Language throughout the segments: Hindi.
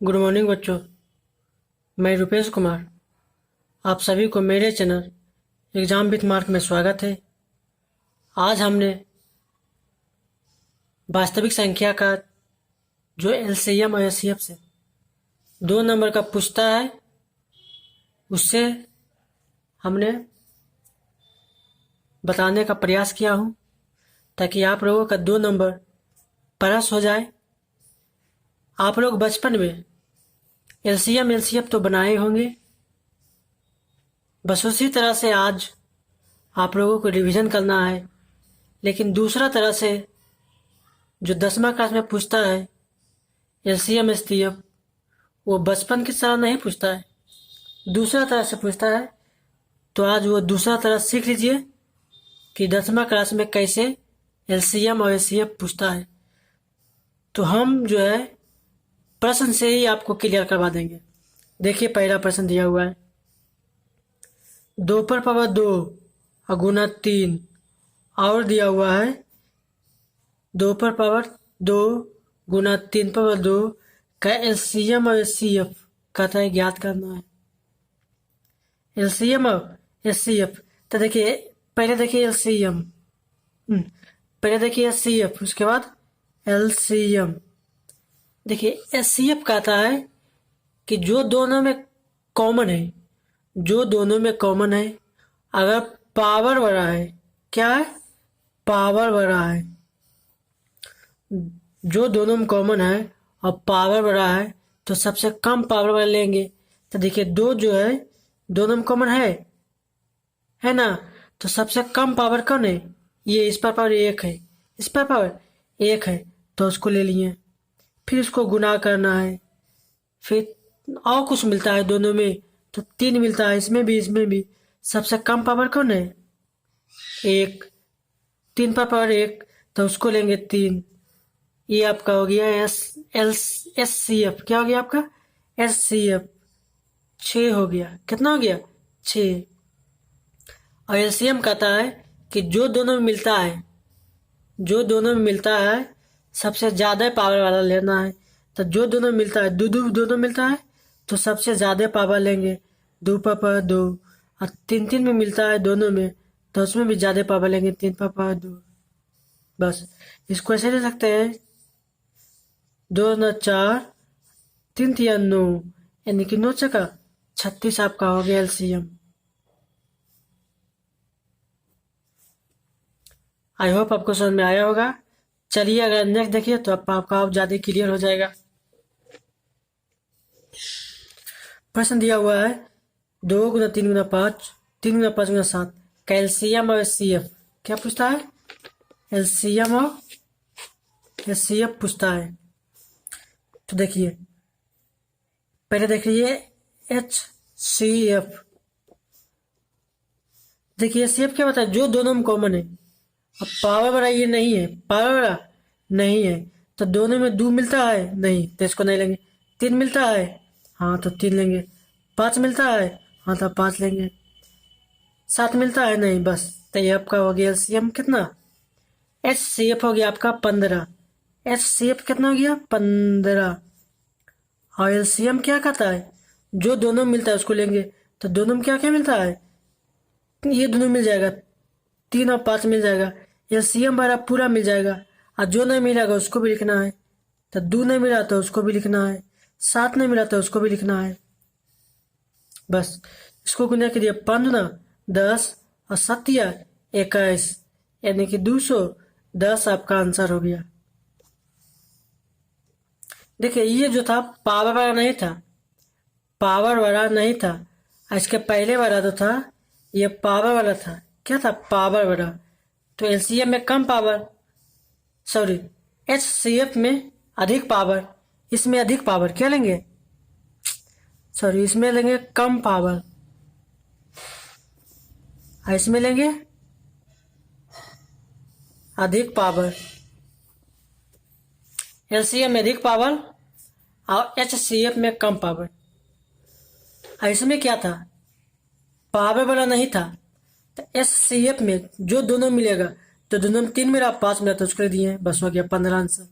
गुड मॉर्निंग बच्चों। मैं रुपेश कुमार आप सभी को मेरे चैनल एग्जाम विथ मार्क में स्वागत है। आज हमने वास्तविक संख्या का जो एलसीएम और एचसीएफ से 2 नंबर का पूछता है उससे हमने बताने का प्रयास किया हूँ ताकि आप लोगों का 2 नंबर प्लस हो जाए। आप लोग बचपन में एलसीएम एलसीएफ तो बनाए होंगे, बस उसी तरह से आज आप लोगों को रिवीजन करना है। लेकिन दूसरा तरह से जो 10वीं क्लास में पूछता है एलसीएम एचसीएफ, वो बचपन की तरह नहीं पूछता है, दूसरा तरह से पूछता है। तो आज वो दूसरा तरह सीख लीजिए कि 10वीं क्लास में कैसे एलसीएम और एचसीएफ पूछता है। तो हम जो है प्रश्न से ही आपको क्लियर करवा देंगे। देखिए पहला प्रश्न दिया हुआ है, 2 पर पावर 2 और गुना 3 और दिया हुआ है 2 पर पावर 2 गुना 3 पावर 2 का एलसीएम और एचसीएफ कहता है ज्ञात करना है। एलसीएम और एचसीएफ तो देखिए पहले देखिए एलसीएम, पहले देखिए एचसीएफ, उसके बाद एलसीएम। देखिए एचसीएफ कहता है कि जो दोनों में कॉमन है, जो दोनों में कॉमन है, अगर पावर बड़ा है, क्या है, पावर बड़ा है, जो दोनों में कॉमन है और पावर बड़ा है तो सबसे कम पावर वाला लेंगे। तो देखिए 2 जो है दोनों में कॉमन है ना, तो सबसे कम पावर कौन है, ये इस पर पावर 1 है, इस पर पावर 1 है तो उसको ले लिए। फिर इसको गुना करना है, फिर और कुछ मिलता है दोनों में तो 3 मिलता है, इसमें भी इसमें भी। सबसे कम पावर कौन है, 1, 3 पर पावर 1 तो उसको लेंगे 3। ये आपका हो गया एस सी एफ। क्या हो गया आपका, एस सी एफ। 6 हो गया, कितना हो गया, 6। और एलसीएम कहता है कि जो दोनों में मिलता है, जो दोनों में मिलता है सबसे ज़्यादा पावर वाला लेना है। तो जो दोनों में मिलता है, दोनों मिलता है तो सबसे ज़्यादा पावर लेंगे, 2 पर पावर 2। और 3 में मिलता है दोनों में तो उसमें भी ज़्यादा पावर लेंगे, 3 पर पावर 2। बस इसको ऐसे ले सकते हैं, 2 9 4, 3 3 9, यानी कि 9 चका 36 आपका हो गया एलसीएम। आई होप आपको समझ में आया होगा। चलिए अगर नेक्स्ट देखिए तो आपका आप ज़्यादा क्लियर हो जाएगा। प्रश्न दिया हुआ है 2 गुना 3 गुना 5, 3 गुना 5 गुना 7 का एलसीएम और एचसीएफ क्या पूछता है, एलसीएम और एचसीएफ पूछता है। तो देखिए पहले देख लीजिए एच सी एफ। देखिए एच सी एफ क्या बताया, जो दोनों में कॉमन है। अब पावर बड़ा ये नहीं है, पावर बड़ा नहीं है तो दोनों में 2 मिलता है नहीं तो इसको नहीं लेंगे। 3 मिलता है हाँ तो 3 लेंगे। 5 मिलता है हाँ तो 5 लेंगे। 7 मिलता है नहीं, बस। तो ये आपका हो गया एलसीएम कितना, एच सी एफ हो गया आपका 15। एच सी एफ कितना हो गया 15। और एलसीएम क्या कहता है, जो दोनों में मिलता है उसको लेंगे। तो दोनों में क्या क्या मिलता है, ये दोनों मिल जाएगा, 3 और 5 मिल जाएगा, एलसीएम हमारा पूरा मिल जाएगा। और जो नहीं मिलेगा उसको भी लिखना है। तो 2 नहीं मिला तो उसको भी लिखना है, 7 नहीं मिला तो उसको भी लिखना है। बस इसको गुना के लिए 15 10 और 7 21, यानी कि 210 आपका आंसर हो गया। देखिए ये जो था पावर वाला नहीं था, पावर वाला नहीं था। इसके पहले वाला तो था ये पावर वाला था, क्या था, पावर वाला। तो एलसीएम में कम पावर, सॉरी एचसीएफ में अधिक पावर, इसमें अधिक पावर क्या लेंगे, सॉरी इसमें लेंगे कम पावर, और इसमें लेंगे अधिक पावर। एलसीएम में अधिक पावर और एचसीएफ में कम पावर। और इसमें क्या था, पावर वाला नहीं था। तो एचसीएफ में जो दोनों मिलेगा तो दोनों में 3 मिला, 5 मिला तो उसको दिए, बस हो गया 15 आंसर।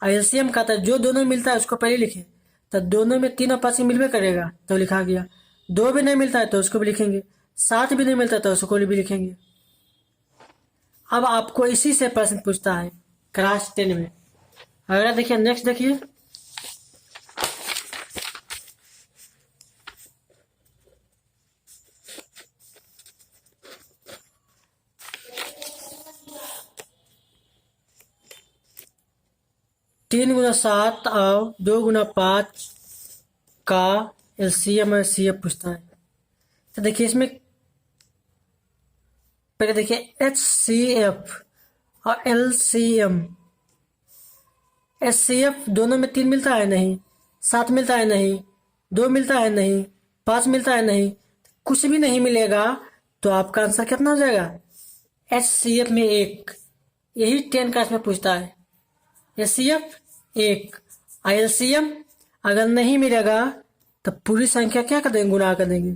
और एलसीएम का था जो दोनों मिलता है उसको पहले लिखे। तो दोनों में 3 और 5 मिलवे करेगा तो लिखा गया। 2 भी नहीं मिलता है तो उसको भी लिखेंगे, 7 भी नहीं मिलता तो उसको भी लिखेंगे। अब आपको इसी से प्रश्न पूछता है क्लास 10 में। अगला देखिए, नेक्स्ट देखिए, तीन गुना 7 और 2 गुना 5 का एलसीएम और सीएफ पूछता है। तो देखिए इसमें पहले देखिए एच सी एफ और L C M. H C F दोनों में 3 मिलता है नहीं, 7 मिलता है नहीं, 2 मिलता है नहीं, 5 मिलता है नहीं, कुछ भी नहीं मिलेगा तो आपका आंसर कितना हो जाएगा? एच सी एफ में 1। यही 10 क्लास में पूछता है। H C F 1, L C M अगर नहीं मिलेगा तो पूरी संख्या क्या कर देंगे? गुना कर देंगे,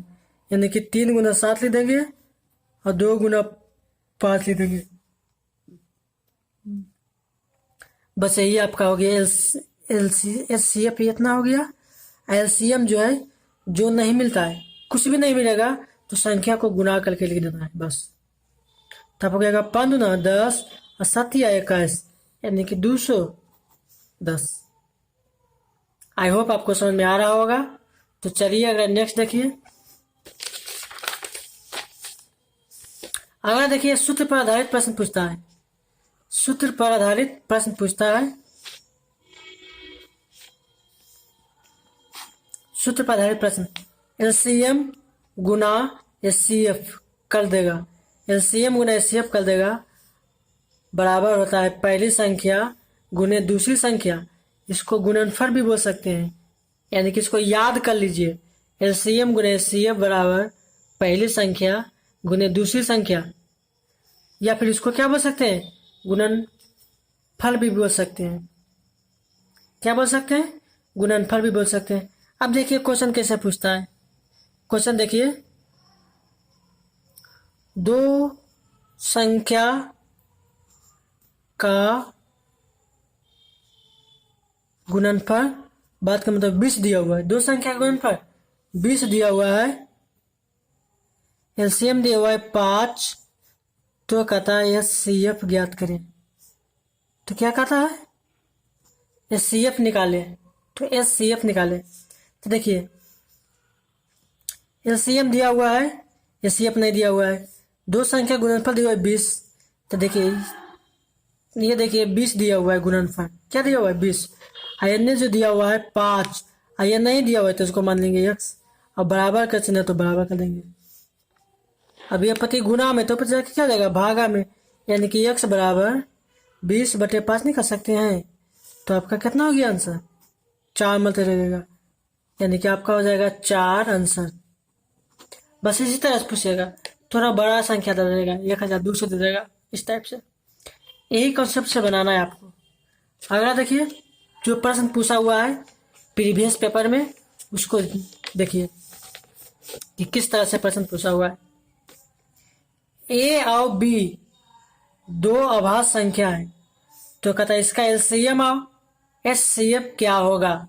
यानी कि 3 गुना 7 लिख देंगे और 2 गुना 5 लिख देंगे। बस यही आपका हो गया। एच सी एफ इतना हो गया। एल सी एम जो है, जो नहीं मिलता है, कुछ भी नहीं मिलेगा तो संख्या को गुना करके लिख देना है बस। तब हो जाएगा 5 गुना 10 और 7 या 21, यानी कि 210। आई होप आपको समझ में आ रहा होगा। तो चलिए अगर नेक्स्ट देखिए, अगर देखिए सूत्र पर आधारित प्रश्न पूछता है। सूत्र पर आधारित प्रश्न पूछता है। सूत्र पर आधारित प्रश्न एलसीएम गुना एचसीएफ कर देगा। एलसीएम गुना एचसीएफ कर देगा बराबर होता है पहली संख्या गुने दूसरी संख्या। इसको गुणनफल भी बोल सकते हैं, यानी कि इसको याद कर लीजिए। एलसीएम गुने एचसीएफ बराबर पहली संख्या गुने दूसरी संख्या, या फिर इसको क्या बोल सकते हैं? गुणनफल भी बोल सकते हैं। क्या बोल सकते हैं? गुणनफल भी बोल सकते हैं। अब देखिए क्वेश्चन कैसे पूछता है। क्वेश्चन देखिए, 2 संख्या का गुणनफल, बात का मतलब 20 दिया हुआ है। 2 संख्या का गुणनफल 20 दिया हुआ है। एलसीएम दिया हुआ है 5, तो कहता है एस सी एफ ज्ञात करें। तो क्या कहता है? एस सी एफ निकाले। तो एस सी एफ निकाले तो देखिए एलसीएम दिया हुआ है, एस सी एफ नहीं दिया हुआ है। 2 संख्या गुणनफल दिया हुआ है 20। तो देखिए ये देखिए 20 दिया हुआ है गुणनफल। क्या दिया हुआ है? 20। आयन जो दिया हुआ है 5, आयन नहीं दिया हुआ है तो उसको मान लेंगे x, और बराबर का चिन्ह तो बराबर कर देंगे। अब ये पति गुना में तो क्या हो जाएगा? भागा में, यानी कि x बराबर 20/5 नहीं कर सकते हैं। तो आपका कितना हो गया आंसर? 4 मिलते रहेगा, यानी कि आपका हो जाएगा 4 आंसर। बस इसी तरह से पूछेगा, थोड़ा बड़ा संख्या दे देगा, 1200 दे देगा, इस टाइप से। यही कॉन्सेप्ट से बनाना है आपको। अगला देखिए, जो प्रश्न पूछा हुआ है प्रीवियस पेपर में, उसको देखिए कि किस तरह से प्रश्न पूछा हुआ है। ए और बी 2 अभाज्य संख्या है, तो कहता है इसका एलसीएम और एचसीएफ क्या होगा?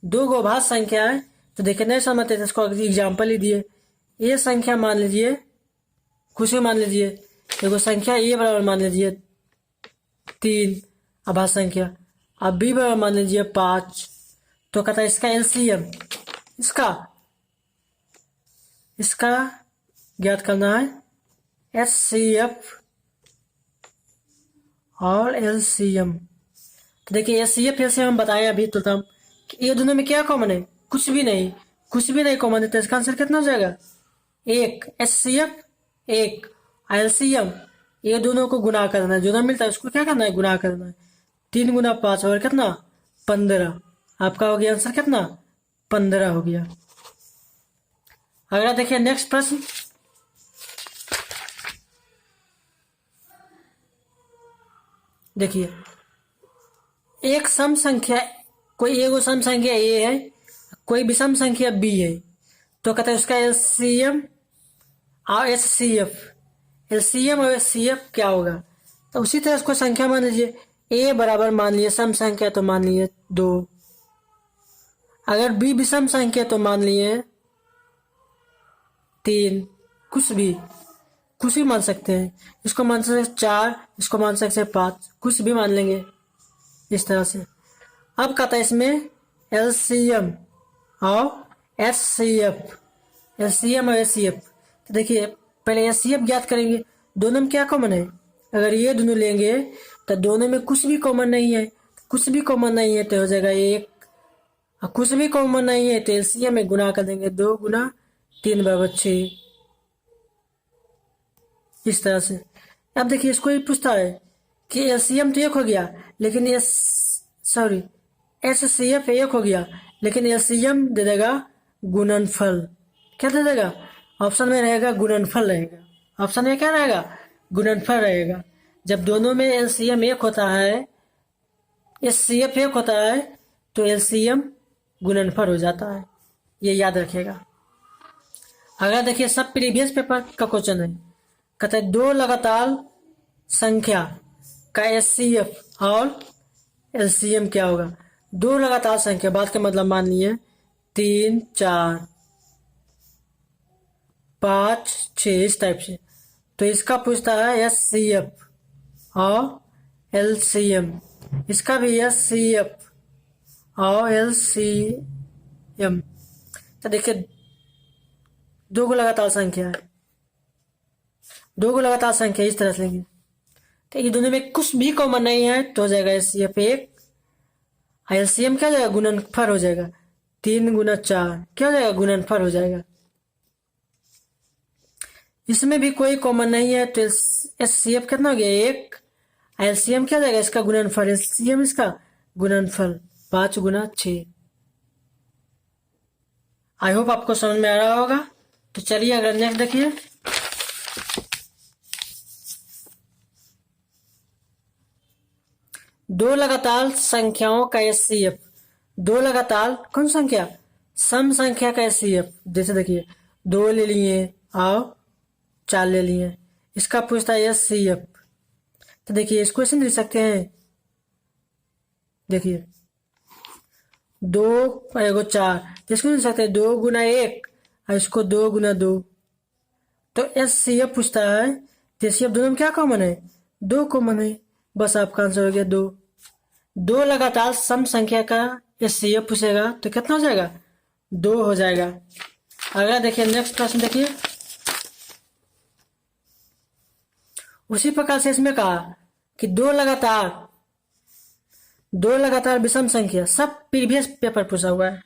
2 गो अभाज्य संख्या है, तो देखिए नहीं समझते थे, इसको एग्जाम्पल ही दिए। ये संख्या मान लीजिए, कुछ भी मान लीजिए, देखो संख्या ए बराबर मान लीजिए 3 अभाज्य संख्या, अब बी बराबर मान लीजिए 5। तो कहता है इसका एलसीएम, इसका ज्ञात करना है। एचसीएफ और एलसीएम। तो देखिए एचसीएफ एलसीएम हम बताए अभी तुरंत कि ये दोनों में क्या कॉमन है? कुछ भी नहीं, कुछ भी नहीं कॉमन है। तो इसका आंसर कितना हो जाएगा? 1। एचसीएफ 1, एलसीएम ये दोनों को गुना करना है। जो ना मिलता है उसको क्या करना है? गुना करना है। 3 गुना 5 और कितना? 15। आपका हो गया आंसर कितना? 15 हो गया। अगला देखिए नेक्स्ट प्रश्न, देखिए एक सम संख्या, कोई एगो सम संख्या ए है, कोई विषम संख्या बी है, तो कहता है उसका एलसीएम और एचसीएफ, एलसीएम और एचसीएफ क्या होगा? तो उसी तरह उसको संख्या मान लीजिए। ए बराबर मान लीजिए सम संख्या, तो मान लीजिए 2, अगर बी विषम संख्या तो मान लिए 3, कुछ भी मान सकते हैं। इसको मान सकते हैं 4, इसको मान सकते हैं 5, कुछ भी मान लेंगे इस तरह से। अब कहता है इसमें एलसीएम और एचसीएफ, एलसीएम और एचसीएफ। तो देखिए पहले एचसीएफ ज्ञात करेंगे, दोनों में क्या कॉमन है। अगर ये दोनों लेंगे तो दोनों में कुछ भी कॉमन नहीं है, कुछ भी कॉमन नहीं है तो हो जाएगा 1, और कुछ भी कॉमन नहीं है तो एलसीएम में गुना कर देंगे, 2 गुना 3 बराबर 6, इस तरह से। अब देखिए इसको ही पूछता है कि एलसीएम तो 1 हो गया लेकिन एचसीएफ 1 हो गया लेकिन एलसीएम दे देगा गुणनफल। क्या दे देगा? ऑप्शन में रहेगा गुणनफल रहेगा। ऑप्शन में क्या रहेगा? गुणनफल रहेगा। जब दोनों में एलसीएम 1 होता है, एचसीएफ 1 होता है तो एलसीएम गुणनफल हो जाता है, ये याद रखिएगा। अगर देखिए सब प्रीवियस पेपर का क्वेश्चन है, कहते हैं 2 लगातार संख्या का एचसीएफ और एलसीएम क्या होगा। 2 लगातार संख्या, बात का मतलब मान लिए 3, 4, 5, 6 इस टाइप से, तो इसका पूछता है एचसीएफ और एलसीएम, इसका भी एचसीएफ और एलसीएम। तो देखिए 2 को लगातार संख्या है, 2 को लगातार संख्या इस तरह से लेंगे तो ये दोनों में कुछ भी कॉमन नहीं है तो हो जाएगा एचसीएफ 1, एलसीएम क्या हो जाएगा? गुणनफल हो जाएगा। 3 गुना 4 क्या हो जाएगा? गुणनफल हो जाएगा। इसमें भी कोई कॉमन नहीं है तो एचसीएफ कितना हो गया? 1, एलसीएम क्या हो जाएगा? इसका गुणनफल, एलसीएम इसका गुणनफल 5 गुना 6। आई होप आपको समझ में आ रहा होगा। तो चलिए अगर नेक्स्ट देखिए, दो लगातार संख्याओं का एचसीएफ, 2 लगातार कौन संख्या? सम संख्या का एचसीएफ। जैसे देखिए 2 ले लिए और 4 ले लिए, इसका पूछता है एचसीएफ। तो देखिए इस क्वेश्चन लिख सकते हैं, देखिए 2 और एगो 4, इसको लिख सकते हैं 2 गुना 1 और इसको 2 गुना 2। तो एचसीएफ पूछता है, एचसीएफ दोनों में क्या कॉमन है? 2 कॉमन है, बस आपका आंसर हो गया 2। 2 लगातार सम संख्या का एचसीएफ पूछेगा तो कितना हो जाएगा? 2 हो जाएगा। अगला देखिए नेक्स्ट प्रश्न देखिए, उसी प्रकार से इसमें कहा कि 2 लगातार विषम संख्या, सब प्रीवियस पेपर पूछा हुआ है।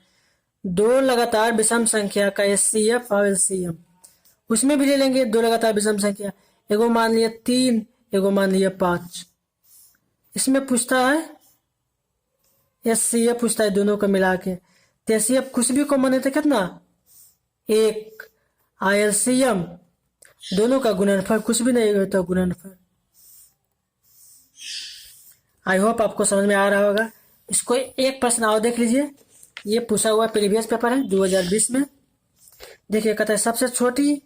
2 लगातार विषम संख्या का एचसीएफ और एलसीएम, उसमें भी ले लेंगे 2 लगातार विषम संख्या, एगो मान लिया 3, एगो मान लिया 5। इसमें पूछता है एचसीएफ पूछता है दोनों को मिला के, तो एचसीएफ कुछ भी कॉमन है तो कितना? 1, और एलसीएम दोनों का गुणनफल कुछ भी नहीं होता, गुणनफल। आई होप आपको समझ में आ रहा होगा। इसको एक प्रश्न और देख लीजिए, ये पूछा हुआ प्रीवियस पेपर है 2020 में। देखिए कहता है सबसे छोटी